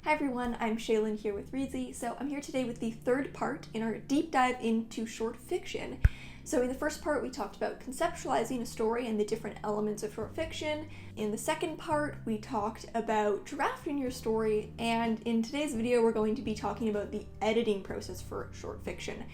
Hi everyone, I'm Shaylin here with Reedsy. So I'm here today with the third part in our deep dive into short fiction. So in the first part, we talked about conceptualizing a story and the different elements of short fiction. In the second part, we talked about drafting your story. And in today's video, we're going to be talking about the editing process for short fiction.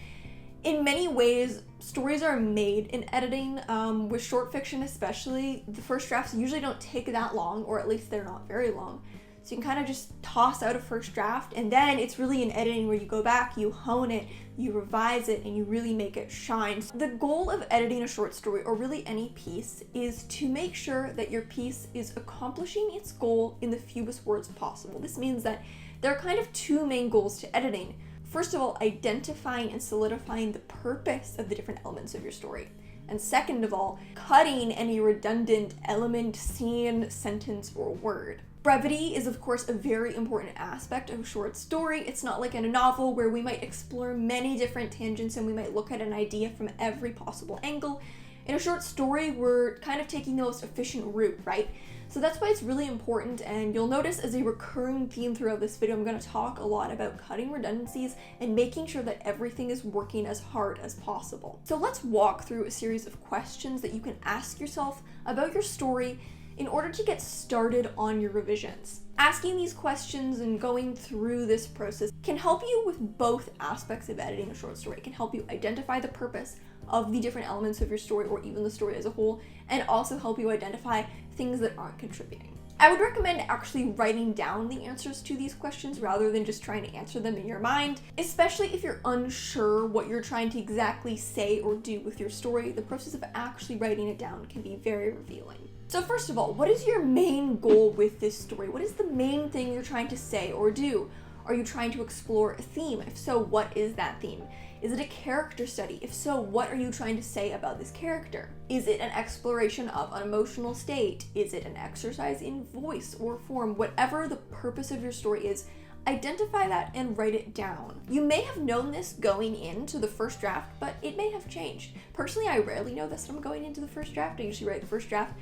In many ways, stories are made in editing. With short fiction especially, the first drafts usually don't take that long, or at least they're not very long. So you can kind of just toss out a first draft, and then it's really in editing where you go back, you hone it, you revise it, and you really make it shine. So the goal of editing a short story, or really any piece, is to make sure that your piece is accomplishing its goal in the fewest words possible. This means that there are kind of two main goals to editing. First of all, identifying and solidifying the purpose of the different elements of your story. And second of all, cutting any redundant element, scene, sentence, or word. Brevity is of course a very important aspect of a short story. It's not like in a novel where we might explore many different tangents and we might look at an idea from every possible angle. In a short story, we're kind of taking the most efficient route, right? So that's why it's really important, and you'll notice as a recurring theme throughout this video, I'm going to talk a lot about cutting redundancies and making sure that everything is working as hard as possible. So let's walk through a series of questions that you can ask yourself about your story in order to get started on your revisions. Asking these questions and going through this process can help you with both aspects of editing a short story. It can help you identify the purpose of the different elements of your story, or even the story as a whole, and also help you identify things that aren't contributing. I would recommend actually writing down the answers to these questions rather than just trying to answer them in your mind, especially if you're unsure what you're trying to exactly say or do with your story. The process of actually writing it down can be very revealing. So first of all, what is your main goal with this story? What is the main thing you're trying to say or do? Are you trying to explore a theme? If so, what is that theme? Is it a character study? If so, what are you trying to say about this character? Is it an exploration of an emotional state? Is it an exercise in voice or form? Whatever the purpose of your story is, identify that and write it down. You may have known this going into the first draft, but it may have changed. Personally, I rarely know this when I'm going into the first draft. I usually write the first draft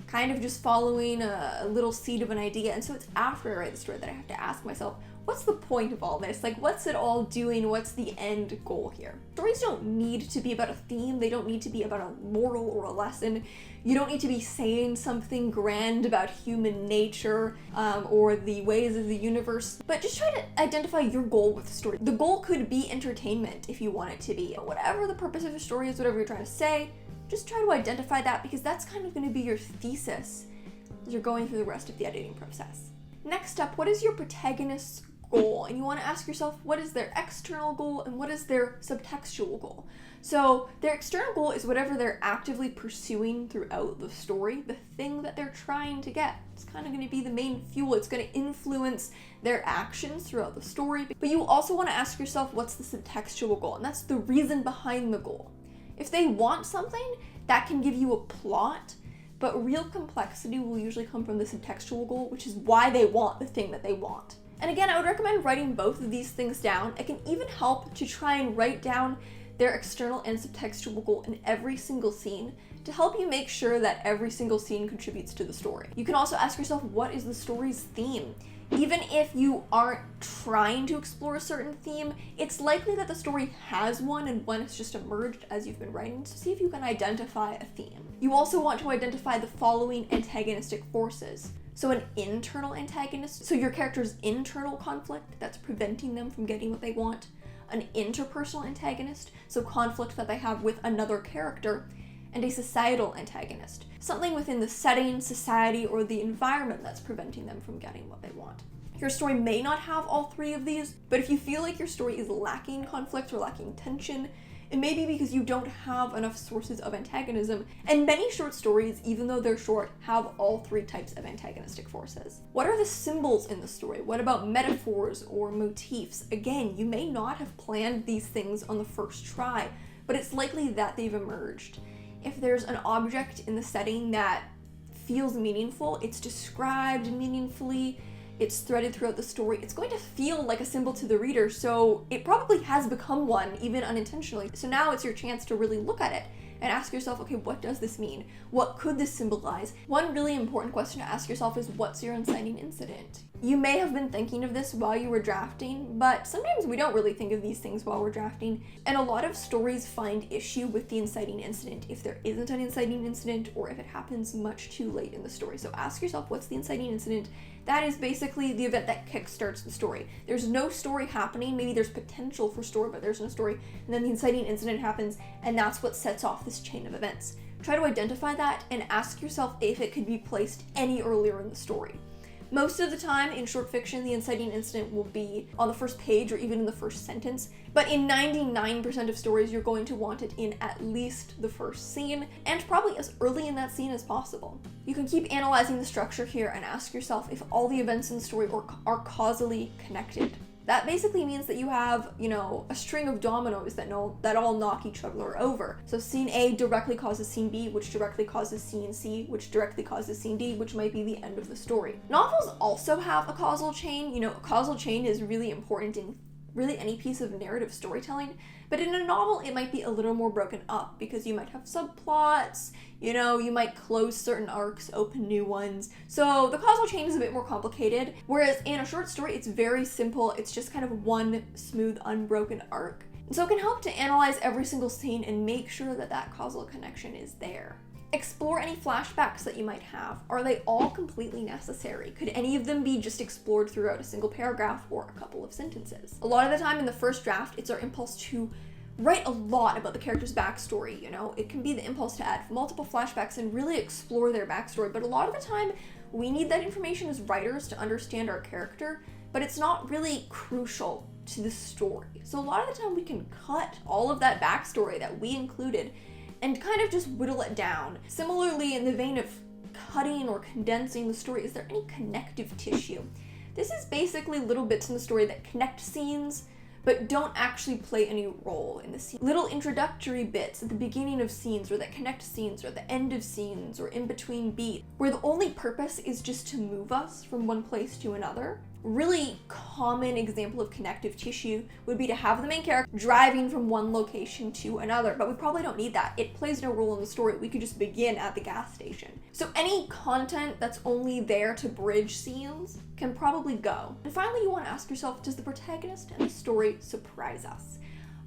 kind of just following a little seed of an idea, and so it's after I write the story that I have to ask myself, what's the point of all this? Like, what's it all doing? What's the end goal here? Stories don't need to be about a theme. They don't need to be about a moral or a lesson. You don't need to be saying something grand about human nature or the ways of the universe, but just try to identify your goal with the story. The goal could be entertainment if you want it to be. Whatever the purpose of the story is, whatever you're trying to say, just try to identify that, because that's kind of going to be your thesis as you're going through the rest of the editing process. Next up, what is your protagonist's goal? And you want to ask yourself, what is their external goal and what is their subtextual goal? So their external goal is whatever they're actively pursuing throughout the story, the thing that they're trying to get. It's kind of going to be the main fuel. It's going to influence their actions throughout the story. But you also want to ask yourself, what's the subtextual goal? And that's the reason behind the goal. If they want something, that can give you a plot, but real complexity will usually come from the subtextual goal, which is why they want the thing that they want. And again, I would recommend writing both of these things down. It can even help to try and write down their external and subtextual goal in every single scene to help you make sure that every single scene contributes to the story. You can also ask yourself, what is the story's theme? Even if you aren't trying to explore a certain theme, it's likely that the story has one and one has just emerged as you've been writing, so see if you can identify a theme. You also want to identify the following antagonistic forces. So an internal antagonist, so your character's internal conflict that's preventing them from getting what they want. An interpersonal antagonist, so conflict that they have with another character. And a societal antagonist, something within the setting, society, or the environment that's preventing them from getting what they want. Your story may not have all three of these, but if you feel like your story is lacking conflict or lacking tension, it may be because you don't have enough sources of antagonism, and many short stories, even though they're short, have all three types of antagonistic forces. What are the symbols in the story? What about metaphors or motifs? Again, you may not have planned these things on the first try, but it's likely that they've emerged. If there's an object in the setting that feels meaningful, it's described meaningfully, it's threaded throughout the story, it's going to feel like a symbol to the reader, so it probably has become one, even unintentionally. So now it's your chance to really look at it, and ask yourself, okay, what does this mean? What could this symbolize? One really important question to ask yourself is, what's your inciting incident? You may have been thinking of this while you were drafting, but sometimes we don't really think of these things while we're drafting, and a lot of stories find issue with the inciting incident if there isn't an inciting incident or if it happens much too late in the story. So ask yourself, what's the inciting incident? That is basically the event that kickstarts the story. There's no story happening, maybe there's potential for story, but there's no story, and then the inciting incident happens, and that's what sets off this chain of events. Try to identify that and ask yourself if it could be placed any earlier in the story. Most of the time in short fiction, the inciting incident will be on the first page or even in the first sentence, but in 99% of stories, you're going to want it in at least the first scene, and probably as early in that scene as possible. You can keep analyzing the structure here and ask yourself if all the events in the story are causally connected. That basically means that you have, a string of dominoes that all knock each other over. So scene A directly causes scene B, which directly causes scene C, which directly causes scene D, which might be the end of the story. Novels also have a causal chain. A causal chain is really important in really any piece of narrative storytelling, but in a novel it might be a little more broken up because you might have subplots, you might close certain arcs, open new ones. So the causal chain is a bit more complicated, whereas in a short story it's very simple. It's just kind of one smooth, unbroken arc. And so it can help to analyze every single scene and make sure that that causal connection is there. Explore any flashbacks that you might have. Are they all completely necessary? Could any of them be just explored throughout a single paragraph or a couple of sentences? A lot of the time in the first draft, it's our impulse to write a lot about the character's backstory, It can be the impulse to add multiple flashbacks and really explore their backstory, but a lot of the time, we need that information as writers to understand our character, but it's not really crucial to the story. So a lot of the time, we can cut all of that backstory that we included and kind of just whittle it down. Similarly, in the vein of cutting or condensing the story, is there any connective tissue? This is basically little bits in the story that connect scenes, but don't actually play any role in the scene. Little introductory bits at the beginning of scenes, or that connect scenes, or the end of scenes, or in between beats, where the only purpose is just to move us from one place to another. Really common example of connective tissue would be to have the main character driving from one location to another, but we probably don't need that. It plays no role in the story. We could just begin at the gas station. So any content that's only there to bridge scenes can probably go. And finally, you want to ask yourself, does the protagonist and the story surprise us?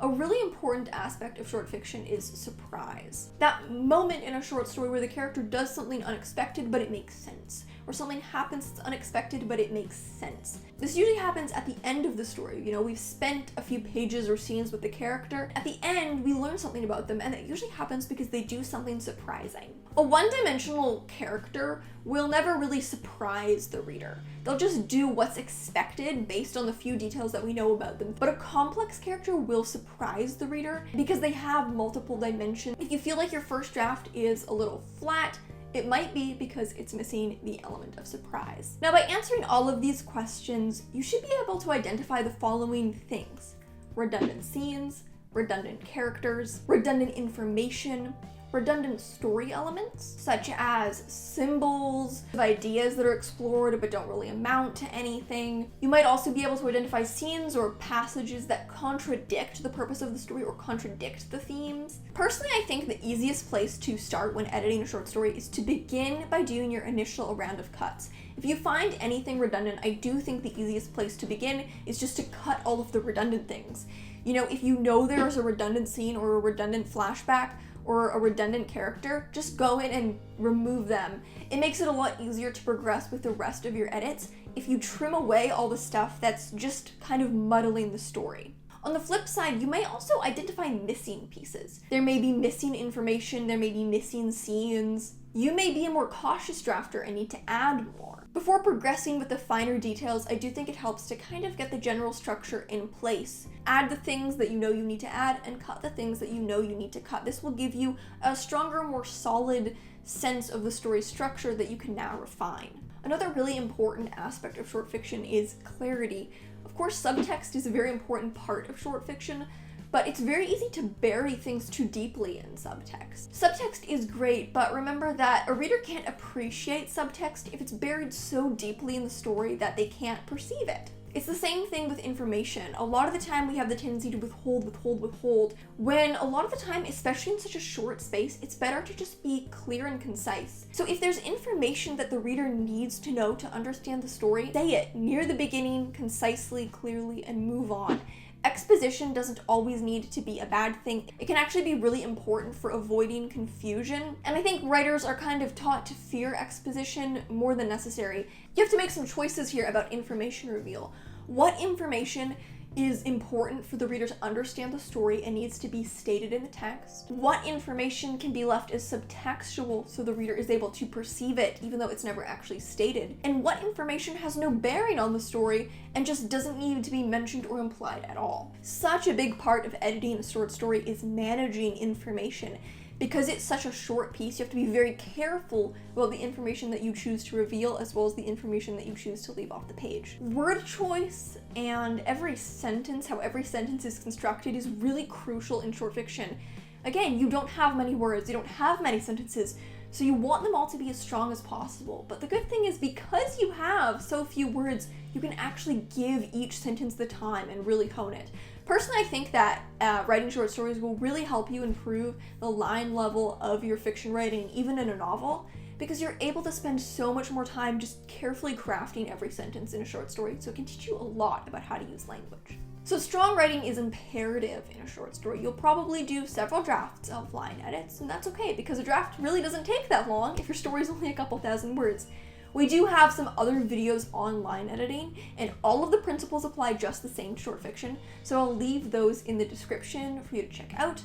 A really important aspect of short fiction is surprise. That moment in a short story where the character does something unexpected, but it makes sense. Or something happens that's unexpected, but it makes sense. This usually happens at the end of the story. We've spent a few pages or scenes with the character. At the end, we learn something about them, and it usually happens because they do something surprising. A one-dimensional character will never really surprise the reader. They'll just do what's expected based on the few details that we know about them. But a complex character will surprise the reader because they have multiple dimensions. If you feel like your first draft is a little flat, it might be because it's missing the element of surprise. Now, by answering all of these questions, you should be able to identify the following things: redundant scenes, redundant characters, redundant information, redundant story elements, such as symbols, ideas that are explored but don't really amount to anything. You might also be able to identify scenes or passages that contradict the purpose of the story or contradict the themes. Personally, I think the easiest place to start when editing a short story is to begin by doing your initial round of cuts. If you find anything redundant, I do think the easiest place to begin is just to cut all of the redundant things. If you know there's a redundant scene or a redundant flashback, or a redundant character, just go in and remove them. It makes it a lot easier to progress with the rest of your edits if you trim away all the stuff that's just kind of muddling the story. On the flip side, you may also identify missing pieces. There may be missing information, there may be missing scenes. You may be a more cautious drafter and need to add more. Before progressing with the finer details, I do think it helps to kind of get the general structure in place. Add the things that you know you need to add and cut the things that you know you need to cut. This will give you a stronger, more solid sense of the story's structure that you can now refine. Another really important aspect of short fiction is clarity. Of course, subtext is a very important part of short fiction, but it's very easy to bury things too deeply in subtext. Subtext is great, but remember that a reader can't appreciate subtext if it's buried so deeply in the story that they can't perceive it. It's the same thing with information. A lot of the time we have the tendency to withhold, when a lot of the time, especially in such a short space, it's better to just be clear and concise. So if there's information that the reader needs to know to understand the story, say it near the beginning, concisely, clearly, and move on. Exposition doesn't always need to be a bad thing. It can actually be really important for avoiding confusion. And I think writers are kind of taught to fear exposition more than necessary. You have to make some choices here about information reveal. What information is important for the reader to understand the story and needs to be stated in the text? What information can be left as subtextual so the reader is able to perceive it even though it's never actually stated? And what information has no bearing on the story and just doesn't need to be mentioned or implied at all? Such a big part of editing a short story is managing information. Because it's such a short piece, you have to be very careful about the information that you choose to reveal as well as the information that you choose to leave off the page. Word choice and every sentence, how every sentence is constructed, is really crucial in short fiction. Again, you don't have many words, you don't have many sentences, so you want them all to be as strong as possible. But the good thing is, because you have so few words, you can actually give each sentence the time and really hone it. Personally, I think that writing short stories will really help you improve the line level of your fiction writing, even in a novel, because you're able to spend so much more time just carefully crafting every sentence in a short story, so it can teach you a lot about how to use language. So strong writing is imperative in a short story. You'll probably do several drafts of line edits, and that's okay, because a draft really doesn't take that long if your story is only a couple thousand words. We do have some other videos on line editing, and all of the principles apply just the same to short fiction, so I'll leave those in the description for you to check out.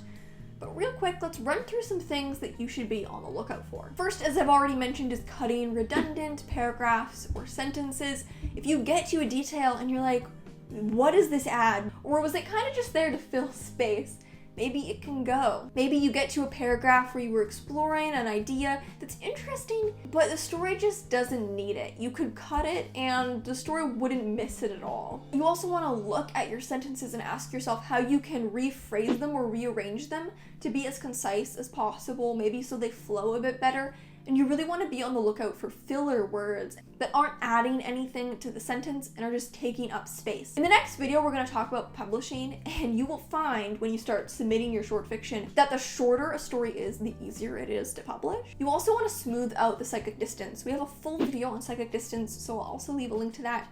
But real quick, let's run through some things that you should be on the lookout for. First, as I've already mentioned, is cutting redundant paragraphs or sentences. If you get to a detail and you're like, what does this add? Or was it kind of just there to fill space? Maybe it can go. Maybe you get to a paragraph where you were exploring an idea that's interesting, but the story just doesn't need it. You could cut it and the story wouldn't miss it at all. You also want to look at your sentences and ask yourself how you can rephrase them or rearrange them to be as concise as possible, maybe so they flow a bit better. And you really want to be on the lookout for filler words that aren't adding anything to the sentence and are just taking up space. In the next video, we're going to talk about publishing, and you will find when you start submitting your short fiction that the shorter a story is, the easier it is to publish. You also want to smooth out the psychic distance. We have a full video on psychic distance, so I'll also leave a link to that.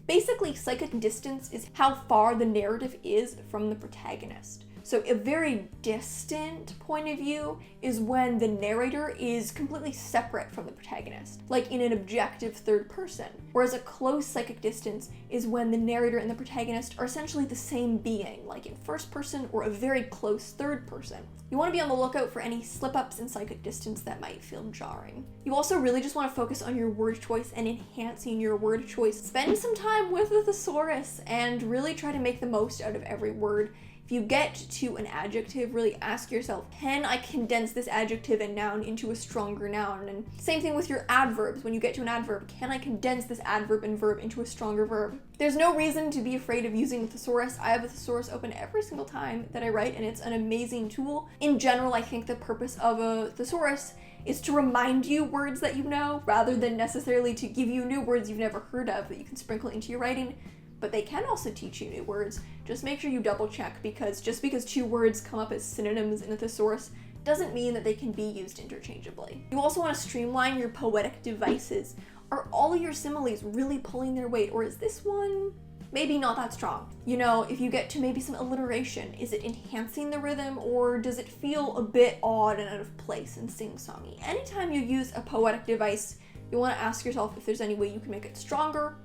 Basically, psychic distance is how far the narrative is from the protagonist. So a very distant point of view is when the narrator is completely separate from the protagonist, like in an objective third person. Whereas a close psychic distance is when the narrator and the protagonist are essentially the same being, like in first person or a very close third person. You want to be on the lookout for any slip-ups in psychic distance that might feel jarring. You also really just want to focus on your word choice and enhancing your word choice. Spend some time with the thesaurus and really try to make the most out of every word. If you get to an adjective, really ask yourself, can I condense this adjective and noun into a stronger noun? And same thing with your adverbs. When you get to an adverb, can I condense this adverb and verb into a stronger verb? There's no reason to be afraid of using a thesaurus. I have a thesaurus open every single time that I write, and it's an amazing tool. In general, I think the purpose of a thesaurus is to remind you words that you know, rather than necessarily to give you new words you've never heard of that you can sprinkle into your writing. But they can also teach you new words. Just make sure you double check, because just because two words come up as synonyms in a thesaurus doesn't mean that they can be used interchangeably. You also want to streamline your poetic devices. Are all your similes really pulling their weight, or is this one maybe not that strong? You know, if you get to maybe some alliteration, is it enhancing the rhythm, or does it feel a bit odd and out of place and sing-songy? Anytime you use a poetic device, you want to ask yourself if there's any way you can make it stronger,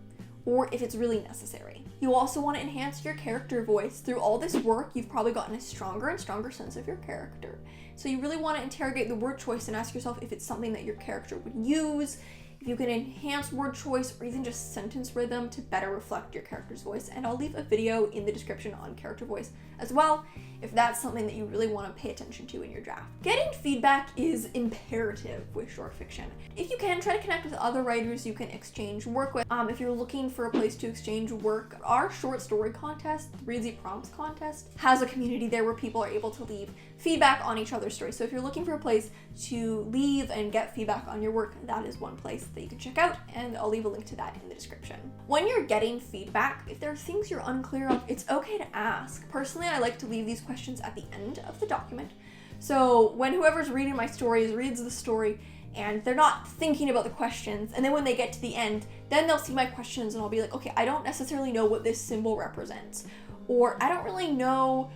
or if it's really necessary. You also want to enhance your character voice. Through all this work, you've probably gotten a stronger and stronger sense of your character. So you really want to interrogate the word choice and ask yourself if it's something that your character would use, if you can enhance word choice or even just sentence rhythm to better reflect your character's voice. And I'll leave a video in the description on character voice as well, if that's something that you really want to pay attention to in your draft. Getting feedback is imperative with short fiction. If you can, try to connect with other writers you can exchange work with. If you're looking for a place to exchange work, our short story contest, the Reedsy Prompts contest, has a community there where people are able to leave feedback on each other's stories. So if you're looking for a place to leave and get feedback on your work, that is one place. that you can check out, and I'll leave a link to that in the description. When you're getting feedback, if there are things you're unclear of, it's okay to ask. Personally, I like to leave these questions at the end of the document. So when whoever's reading my stories reads the story and they're not thinking about the questions, and then when they get to the end, then they'll see my questions and I'll be like, okay, I don't necessarily know what this symbol represents. Or I don't really know,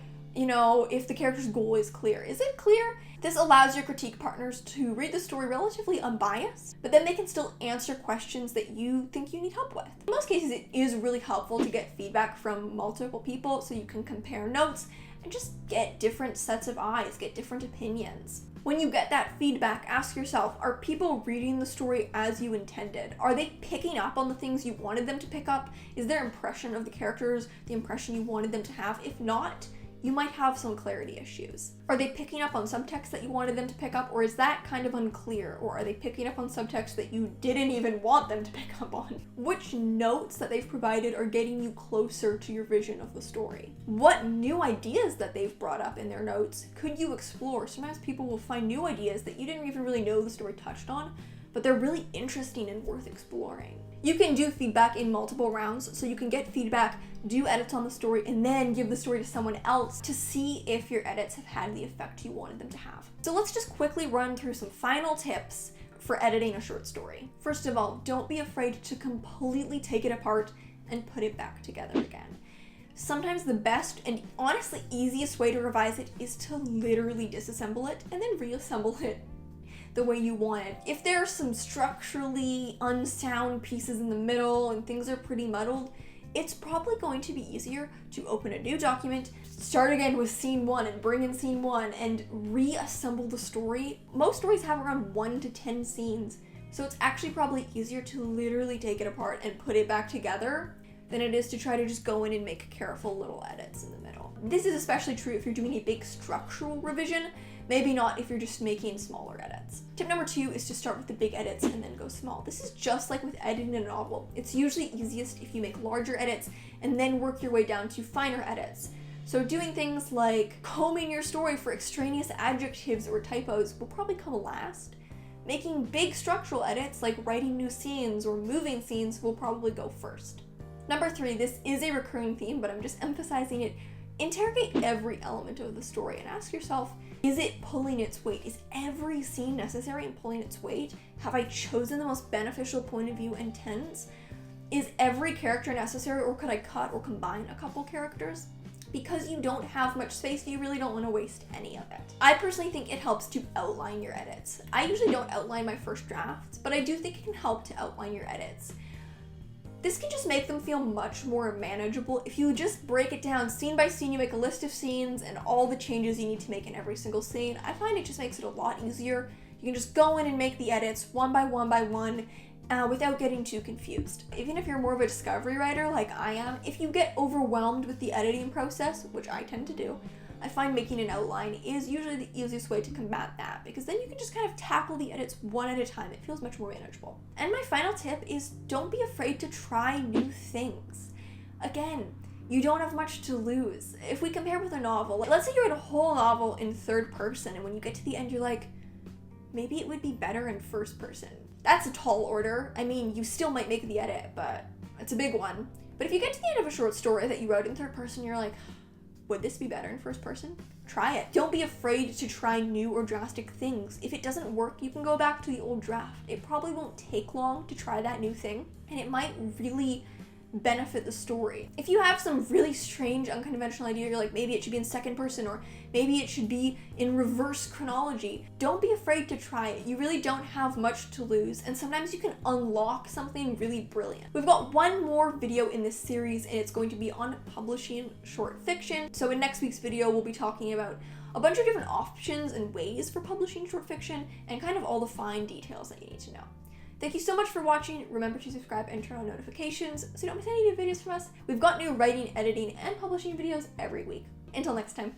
if the character's goal is clear. Is it clear? This allows your critique partners to read the story relatively unbiased, but then they can still answer questions that you think you need help with. In most cases, it is really helpful to get feedback from multiple people so you can compare notes and just get different sets of eyes, get different opinions. When you get that feedback, ask yourself, are people reading the story as you intended? Are they picking up on the things you wanted them to pick up? Is their impression of the characters the impression you wanted them to have? If not, you might have some clarity issues. Are they picking up on subtext that you wanted them to pick up, or is that kind of unclear? Or are they picking up on subtext that you didn't even want them to pick up on? Which notes that they've provided are getting you closer to your vision of the story? What new ideas that they've brought up in their notes could you explore? Sometimes people will find new ideas that you didn't even really know the story touched on, but they're really interesting and worth exploring. You can do feedback in multiple rounds, so you can get feedback, do edits on the story, and then give the story to someone else to see if your edits have had the effect you wanted them to have. So let's just quickly run through some final tips for editing a short story. First of all, don't be afraid to completely take it apart and put it back together again. Sometimes the best and honestly easiest way to revise it is to literally disassemble it and then reassemble it the way you want it. If there are some structurally unsound pieces in the middle and things are pretty muddled, it's probably going to be easier to open a new document, start again with scene 1 and bring in scene 1 and reassemble the story. Most stories have around 1 to 10 scenes, so it's actually probably easier to literally take it apart and put it back together than it is to try to just go in and make careful little edits in the middle. This is especially true if you're doing a big structural revision, maybe not if you're just making smaller edits. Tip number 2 is to start with the big edits and then go small. This is just like with editing a novel. It's usually easiest if you make larger edits and then work your way down to finer edits. So doing things like combing your story for extraneous adjectives or typos will probably come last. Making big structural edits like writing new scenes or moving scenes will probably go first. Number 3, this is a recurring theme, but I'm just emphasizing it. Interrogate every element of the story and ask yourself, is it pulling its weight? Is every scene necessary in pulling its weight? Have I chosen the most beneficial point of view and tense? Is every character necessary, or could I cut or combine a couple characters? Because you don't have much space, you really don't want to waste any of it. I personally think it helps to outline your edits. I usually don't outline my first drafts, but I do think it can help to outline your edits. This can just make them feel much more manageable. If you just break it down scene by scene, you make a list of scenes and all the changes you need to make in every single scene. I find it just makes it a lot easier. You can just go in and make the edits one by one without getting too confused. Even if you're more of a discovery writer like I am, if you get overwhelmed with the editing process, which I tend to do, I find making an outline is usually the easiest way to combat that, because then you can just kind of tackle the edits one at a time. It feels much more manageable. And my final tip is don't be afraid to try new things. Again, you don't have much to lose. If we compare with a novel, let's say you read a whole novel in third person, and when you get to the end, you're like, maybe it would be better in first person. That's a tall order. I mean, you still might make the edit, but it's a big one. But if you get to the end of a short story that you wrote in third person, you're like, would this be better in first person? Try it. Don't be afraid to try new or drastic things. If it doesn't work, you can go back to the old draft. It probably won't take long to try that new thing, and it might really benefit the story. If you have some really strange, unconventional idea, you're like, maybe it should be in second person, or maybe it should be in reverse chronology, don't be afraid to try it. You really don't have much to lose, and sometimes you can unlock something really brilliant. We've got one more video in this series, and it's going to be on publishing short fiction. So in next week's video, we'll be talking about a bunch of different options and ways for publishing short fiction, and kind of all the fine details that you need to know. Thank you so much for watching. Remember to subscribe and turn on notifications so you don't miss any new videos from us. We've got new writing, editing, and publishing videos every week. Until next time.